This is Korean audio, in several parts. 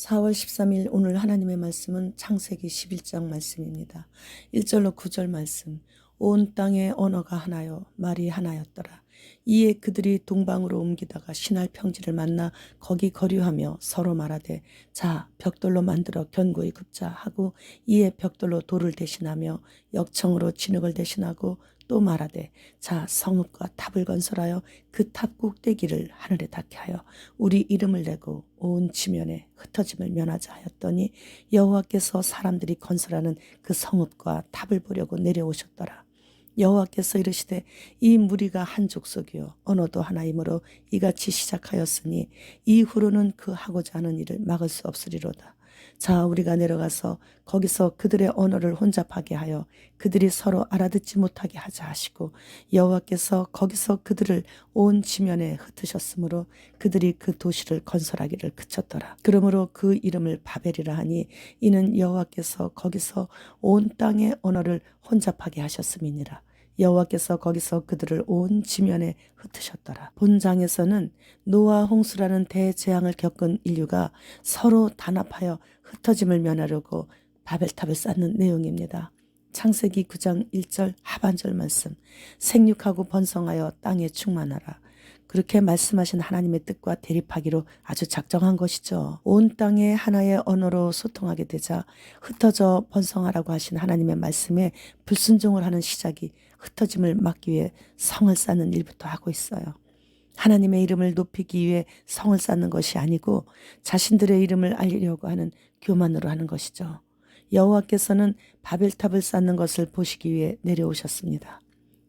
4월 13일 오늘 하나님의 말씀은 창세기 11장 말씀입니다. 1절로 9절 말씀. 온 땅의 언어가 하나요 말이 하나였더라. 이에 그들이 동방으로 옮기다가 신할 평지를 만나 거기 거류하며 서로 말하되 자 벽돌로 만들어 견고히 굽자 하고 이에 벽돌로 돌을 대신하며 역청으로 진흙을 대신하고 또 말하되 자 성읍과 탑을 건설하여 그 탑 꼭대기를 하늘에 닿게 하여 우리 이름을 내고 온 지면에 흩어짐을 면하자 하였더니 여호와께서 사람들이 건설하는 그 성읍과 탑을 보려고 내려오셨더라. 여호와께서 이르시되 이 무리가 한 족속이요 언어도 하나이므로 이같이 시작하였으니 이후로는 그 하고자 하는 일을 막을 수 없으리로다. 자 우리가 내려가서 거기서 그들의 언어를 혼잡하게 하여 그들이 서로 알아듣지 못하게 하자 하시고 여호와께서 거기서 그들을 온 지면에 흩으셨으므로 그들이 그 도시를 건설하기를 그쳤더라. 그러므로 그 이름을 바벨이라 하니 이는 여호와께서 거기서 온 땅의 언어를 혼잡하게 하셨음이니라. 여호와께서 거기서 그들을 온 지면에 흩으셨더라. 본장에서는 노아 홍수라는 대재앙을 겪은 인류가 서로 단합하여 흩어짐을 면하려고 바벨탑을 쌓는 내용입니다. 창세기 9장 1절 하반절 말씀. 생육하고 번성하여 땅에 충만하라. 그렇게 말씀하신 하나님의 뜻과 대립하기로 아주 작정한 것이죠. 온 땅에 하나의 언어로 소통하게 되자 흩어져 번성하라고 하신 하나님의 말씀에 불순종을 하는 시작이 흩어짐을 막기 위해 성을 쌓는 일부터 하고 있어요. 하나님의 이름을 높이기 위해 성을 쌓는 것이 아니고 자신들의 이름을 알리려고 하는 교만으로 하는 것이죠. 여호와께서는 바벨탑을 쌓는 것을 보시기 위해 내려오셨습니다.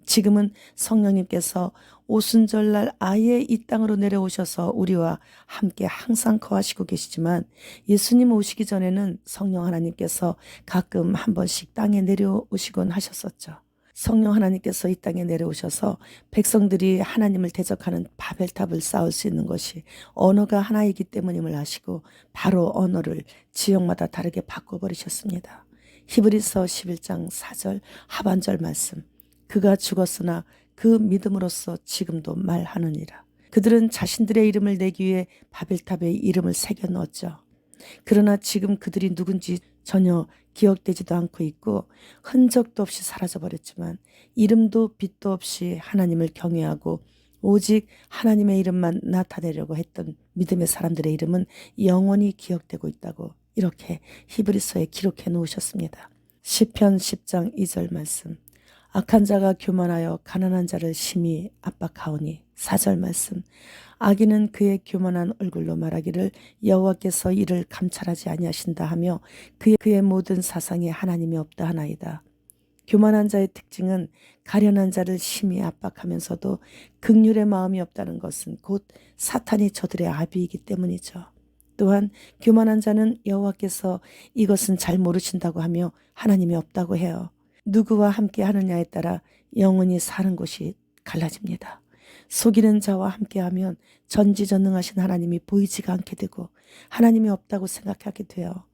지금은 성령님께서 오순절날 아예 이 땅으로 내려오셔서 우리와 함께 항상 거하시고 계시지만 예수님 오시기 전에는 성령 하나님께서 가끔 한 번씩 땅에 내려오시곤 하셨었죠. 성령 하나님께서 이 땅에 내려오셔서 백성들이 하나님을 대적하는 바벨탑을 쌓을 수 있는 것이 언어가 하나이기 때문임을 아시고 바로 언어를 지역마다 다르게 바꿔버리셨습니다. 히브리서 11장 4절 하반절 말씀. 그가 죽었으나 그 믿음으로써 지금도 말하느니라. 그들은 자신들의 이름을 내기 위해 바벨탑에 이름을 새겨 넣었죠. 그러나 지금 그들이 누군지 전혀 기억되지도 않고 있고 흔적도 없이 사라져버렸지만 이름도 빛도 없이 하나님을 경외하고 오직 하나님의 이름만 나타내려고 했던 믿음의 사람들의 이름은 영원히 기억되고 있다고 이렇게 히브리서에 기록해 놓으셨습니다. 시편 10장 2절 말씀. 악한 자가 교만하여 가난한 자를 심히 압박하오니 4절 말씀. 악인은 그의 교만한 얼굴로 말하기를 여호와께서 이를 감찰하지 아니하신다 하며 그의 모든 사상에 하나님이 없다 하나이다. 교만한 자의 특징은 가련한 자를 심히 압박하면서도 긍휼의 마음이 없다는 것은 곧 사탄이 저들의 아비이기 때문이죠. 또한 교만한 자는 여호와께서 이것은 잘 모르신다고 하며 하나님이 없다고 해요. 누구와 함께 하느냐에 따라 영원히 사는 곳이 갈라집니다. 속이는 자와 함께하면 전지전능하신 하나님이 보이지가 않게 되고 하나님이 없다고 생각하게 돼요.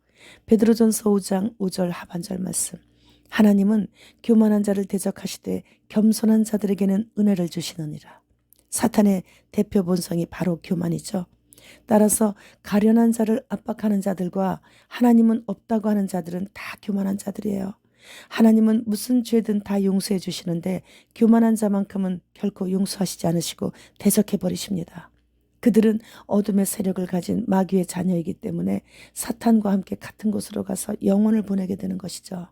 베드로전서 5장 5절 하반절 말씀. 하나님은 교만한 자를 대적하시되 겸손한 자들에게는 은혜를 주시느니라. 사탄의 대표 본성이 바로 교만이죠. 따라서 가련한 자를 압박하는 자들과 하나님은 없다고 하는 자들은 다 교만한 자들이에요. 하나님은 무슨 죄든 다 용서해 주시는데 교만한 자만큼은 결코 용서하시지 않으시고 대적해 버리십니다. 그들은 어둠의 세력을 가진 마귀의 자녀이기 때문에 사탄과 함께 같은 곳으로 가서 영혼을 보내게 되는 것이죠.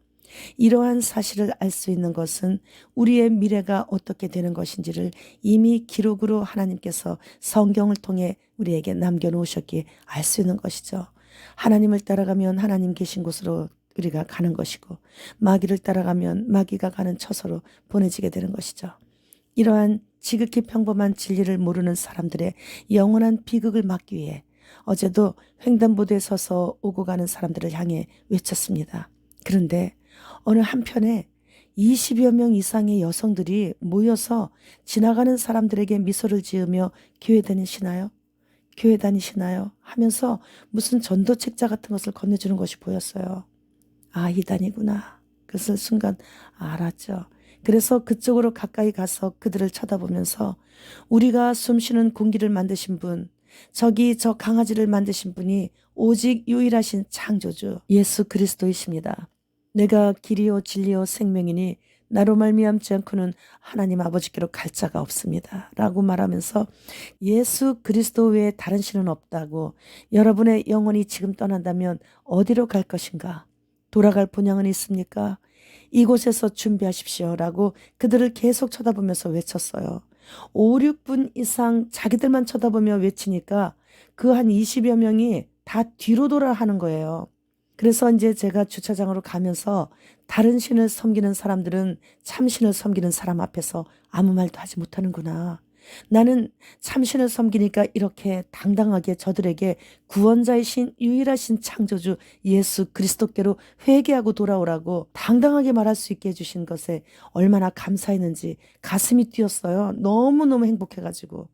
이러한 사실을 알 수 있는 것은 우리의 미래가 어떻게 되는 것인지를 이미 기록으로 하나님께서 성경을 통해 우리에게 남겨놓으셨기에 알 수 있는 것이죠. 하나님을 따라가면 하나님 계신 곳으로 우리가 가는 것이고 마귀를 따라가면 마귀가 가는 처소로 보내지게 되는 것이죠. 이러한 지극히 평범한 진리를 모르는 사람들의 영원한 비극을 막기 위해 어제도 횡단보도에 서서 오고 가는 사람들을 향해 외쳤습니다. 그런데 어느 한편에 20여 명 이상의 여성들이 모여서 지나가는 사람들에게 미소를 지으며 교회 다니시나요? 교회 다니시나요? 하면서 무슨 전도책자 같은 것을 건네주는 것이 보였어요. 아, 이단이구나. 그것을 순간 알았죠. 그래서 그쪽으로 가까이 가서 그들을 쳐다보면서 우리가 숨쉬는 공기를 만드신 분, 저기 저 강아지를 만드신 분이 오직 유일하신 창조주 예수 그리스도이십니다. 내가 길이요 진리요 생명이니 나로 말미암지 않고는 하나님 아버지께로 갈 자가 없습니다. 라고 말하면서 예수 그리스도 외에 다른 신은 없다고, 여러분의 영혼이 지금 떠난다면 어디로 갈 것인가? 돌아갈 본향은 있습니까? 이곳에서 준비하십시오. 라고 그들을 계속 쳐다보면서 외쳤어요. 5, 6분 이상 자기들만 쳐다보며 외치니까 그 한 20여 명이 다 뒤로 돌아 하는 거예요. 그래서 이제 제가 주차장으로 가면서 다른 신을 섬기는 사람들은 참신을 섬기는 사람 앞에서 아무 말도 하지 못하는구나. 나는 참신을 섬기니까 이렇게 당당하게 저들에게 구원자이신 유일하신 창조주 예수 그리스도께로 회개하고 돌아오라고 당당하게 말할 수 있게 해주신 것에 얼마나 감사했는지 가슴이 뛰었어요. 너무너무 행복해가지고.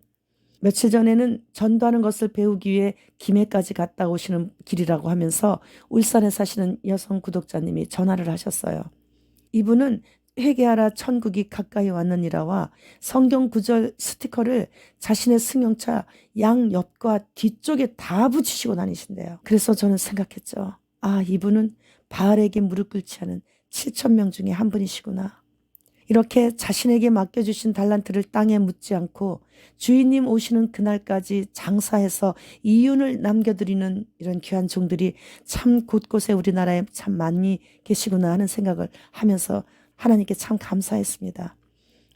며칠 전에는 전도하는 것을 배우기 위해 김해까지 갔다 오시는 길이라고 하면서 울산에 사시는 여성 구독자님이 전화를 하셨어요. 이분은 회개하라 천국이 가까이 왔느니라와 성경 구절 스티커를 자신의 승용차 양옆과 뒤쪽에 다 붙이시고 다니신대요. 그래서 저는 생각했죠. 아, 이분은 바알에게 무릎 꿇지 않은 7천 명 중에 한 분이시구나. 이렇게 자신에게 맡겨주신 달란트를 땅에 묻지 않고 주인님 오시는 그날까지 장사해서 이윤을 남겨드리는 이런 귀한 종들이 참 곳곳에 우리나라에 참 많이 계시구나 하는 생각을 하면서 하나님께 참 감사했습니다.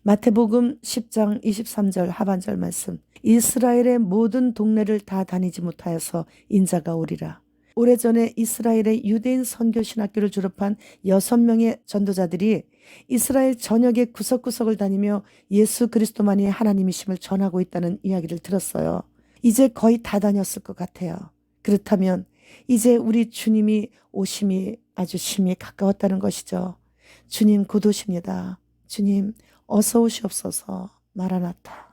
마태복음 10장 23절 하반절 말씀. 이스라엘의 모든 동네를 다 다니지 못하여서 인자가 오리라. 오래전에 이스라엘의 유대인 선교 신학교를 졸업한 6명의 전도자들이 이스라엘 전역의 구석구석을 다니며 예수 그리스도만이 하나님이심을 전하고 있다는 이야기를 들었어요. 이제 거의 다 다녔을 것 같아요. 그렇다면 이제 우리 주님이 오심이 아주 심히 가까웠다는 것이죠. 주님 곧 오십니다. 주님 어서 오시옵소서. 마라나타.